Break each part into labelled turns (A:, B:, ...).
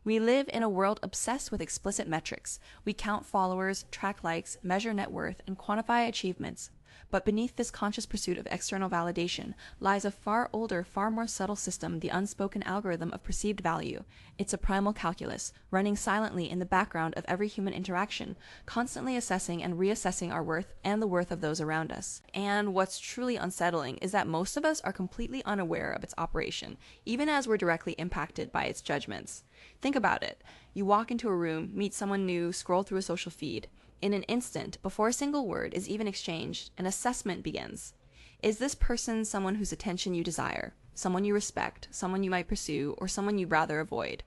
A: We live in a world obsessed with explicit metrics. We count followers, track likes, measure net worth, and quantify achievements. But beneath this conscious pursuit of external validation lies a far older, far more subtle system, the unspoken algorithm of perceived value. It's a primal calculus, running silently in the background of every human interaction, constantly assessing and reassessing our worth and the worth of those around us. And what's truly unsettling is that most of us are completely unaware of its operation, even as we're directly impacted by its judgments. Think about it. You walk into a room, meet someone new, scroll through a social feed. In an instant, before a single word is even exchanged, an assessment begins. Is this person someone whose attention you desire, someone you respect, someone you might pursue, or someone you'd rather avoid?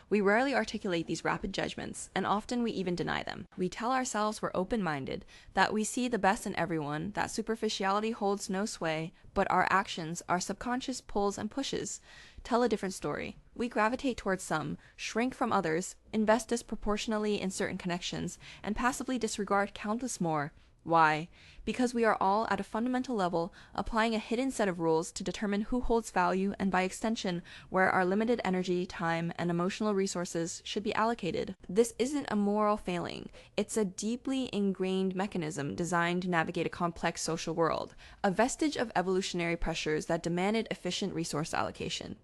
A: We rarely articulate these rapid judgments, and often we even deny them. We tell ourselves we're open-minded, that we see the best in everyone, that superficiality holds no sway, but our actions, our subconscious pulls and pushes, tell a different story. We gravitate towards some, shrink from others, invest disproportionately in certain connections, and passively disregard countless more. Why? Because we are all, at a fundamental level, applying a hidden set of rules to determine who holds value and, by extension, where our limited energy, time, and emotional resources should be allocated. This isn't a moral failing. It's a deeply ingrained mechanism designed to navigate a complex social world, a vestige of evolutionary pressures that demanded efficient resource allocation.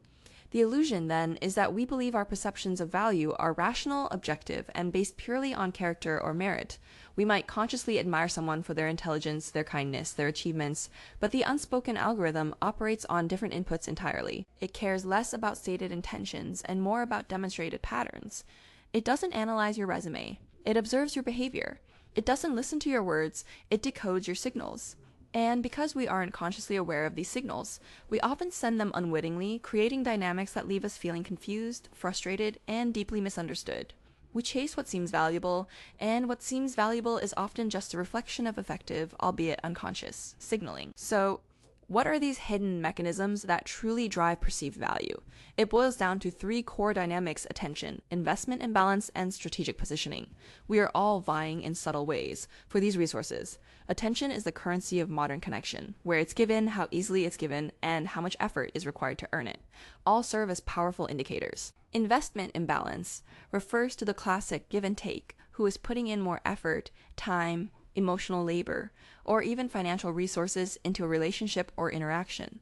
A: The illusion, then, is that we believe our perceptions of value are rational, objective, and based purely on character or merit. We might consciously admire someone for their intelligence, their kindness, their achievements, but the unspoken algorithm operates on different inputs entirely. It cares less about stated intentions and more about demonstrated patterns. It doesn't analyze your resume. It observes your behavior. It doesn't listen to your words. It decodes your signals. And because we aren't consciously aware of these signals, we often send them unwittingly, creating dynamics that leave us feeling confused, frustrated, and deeply misunderstood. We chase what seems valuable, and what seems valuable is often just a reflection of effective, albeit unconscious, signaling. So, what are these hidden mechanisms that truly drive perceived value? It boils down to three core dynamics: attention, investment imbalance, and strategic positioning. We are all vying in subtle ways for these resources. Attention is the currency of modern connection, where it's given, how easily it's given, and how much effort is required to earn it. All serve as powerful indicators. Investment imbalance refers to the classic give and take, who is putting in more effort, time, emotional labor, or even financial resources into a relationship or interaction.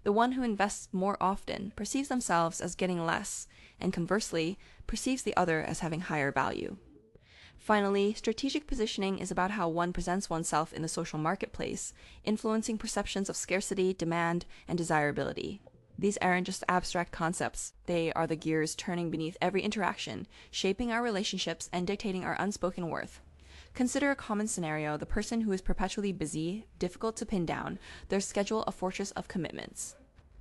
A: The one who invests more often perceives themselves as getting less, and conversely, perceives the other as having higher value. Finally, strategic positioning is about how one presents oneself in the social marketplace, influencing perceptions of scarcity, demand, and desirability. These aren't just abstract concepts. They are the gears turning beneath every interaction, shaping our relationships and dictating our unspoken worth. Consider a common scenario: the person who is perpetually busy, difficult to pin down, their schedule a fortress of commitments.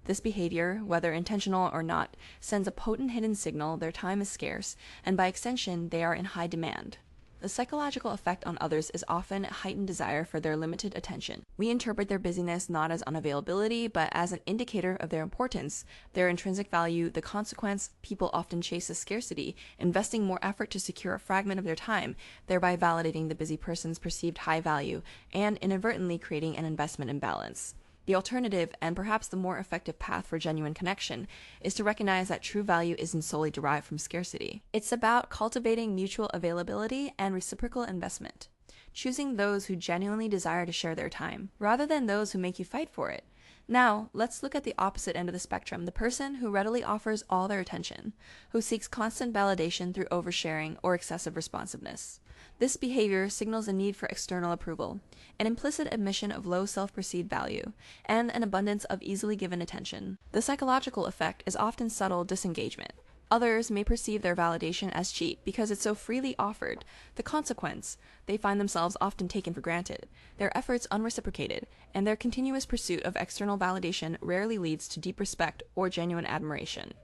A: This behavior, whether intentional or not, sends a potent hidden signal their time is scarce, and by extension, they are in high demand. The psychological effect on others is often a heightened desire for their limited attention. We interpret their busyness not as unavailability, but as an indicator of their importance, their intrinsic value. The consequence: people often chase a scarcity, investing more effort to secure a fragment of their time, thereby validating the busy person's perceived high value, and inadvertently creating an investment imbalance. The alternative, and perhaps the more effective path for genuine connection, is to recognize that true value isn't solely derived from scarcity. It's about cultivating mutual availability and reciprocal investment, choosing those who genuinely desire to share their time, rather than those who make you fight for it. Now, let's look at the opposite end of the spectrum: the person who readily offers all their attention, who seeks constant validation through oversharing or excessive responsiveness. This behavior signals a need for external approval, an implicit admission of low self-perceived value, and an abundance of easily given attention. The psychological effect is often subtle disengagement. Others may perceive their validation as cheap because it's so freely offered. The consequence: they find themselves often taken for granted, their efforts unreciprocated, and their continuous pursuit of external validation rarely leads to deep respect or genuine admiration.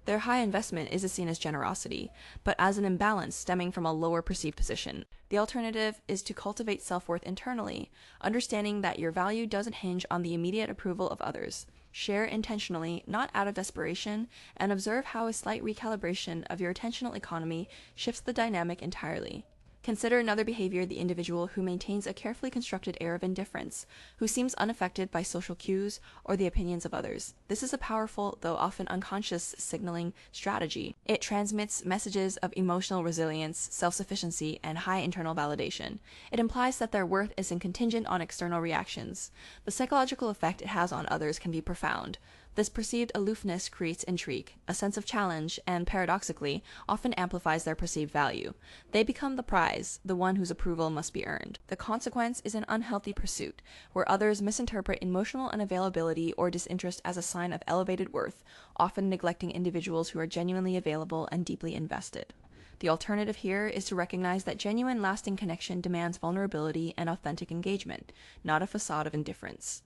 A: Their high investment isn't seen as generosity, but as an imbalance stemming from a lower perceived position. The alternative is to cultivate self-worth internally, understanding that your value doesn't hinge on the immediate approval of others. Share intentionally, not out of desperation, and observe how a slight recalibration of your attentional economy shifts the dynamic entirely. Consider another behavior: the individual who maintains a carefully constructed air of indifference, who seems unaffected by social cues or the opinions of others. This is a powerful, though often unconscious, signaling strategy. It transmits messages of emotional resilience, self-sufficiency, and high internal validation. It implies that their worth isn't contingent on external reactions. The psychological effect it has on others can be profound. This perceived aloofness creates intrigue, a sense of challenge, and paradoxically, often amplifies their perceived value. They become the prize, the one whose approval must be earned. The consequence is an unhealthy pursuit, where others misinterpret emotional unavailability or disinterest as a sign of elevated worth, often neglecting individuals who are genuinely available and deeply invested. The alternative here is to recognize that genuine, lasting connection demands vulnerability and authentic engagement, not a facade of indifference.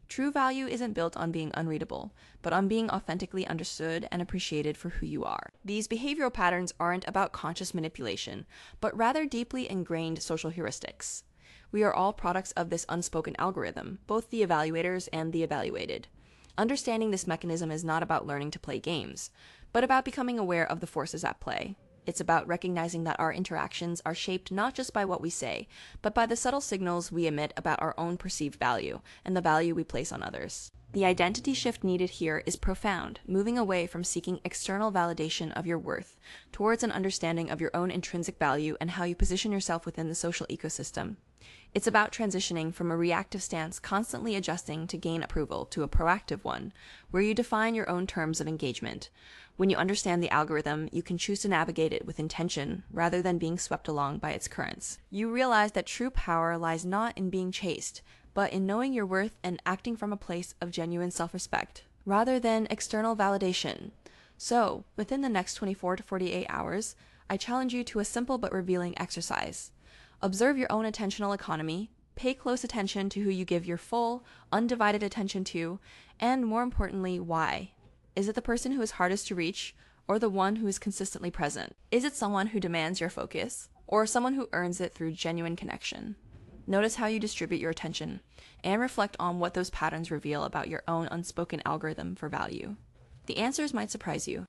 A: True value isn't built on being unreadable, but on being authentically understood and appreciated for who you are. These behavioral patterns aren't about conscious manipulation, but rather deeply ingrained social heuristics. We are all products of this unspoken algorithm, both the evaluators and the evaluated. Understanding this mechanism is not about learning to play games, but about becoming aware of the forces at play. It's about recognizing that our interactions are shaped not just by what we say, but by the subtle signals we emit about our own perceived value and the value we place on others. The identity shift needed here is profound, moving away from seeking external validation of your worth towards an understanding of your own intrinsic value and how you position yourself within the social ecosystem. It's about transitioning from a reactive stance, constantly adjusting to gain approval, to a proactive one, where you define your own terms of engagement. When you understand the algorithm, you can choose to navigate it with intention rather than being swept along by its currents. You realize that true power lies not in being chased, but in knowing your worth and acting from a place of genuine self-respect, rather than external validation. So, within the next 24 to 48 hours, I challenge you to a simple but revealing exercise. Observe your own attentional economy, pay close attention to who you give your full, undivided attention to, and more importantly, why. Is it the person who is hardest to reach, or the one who is consistently present? Is it someone who demands your focus, or someone who earns it through genuine connection? Notice how you distribute your attention, and reflect on what those patterns reveal about your own unspoken algorithm for value. The answers might surprise you.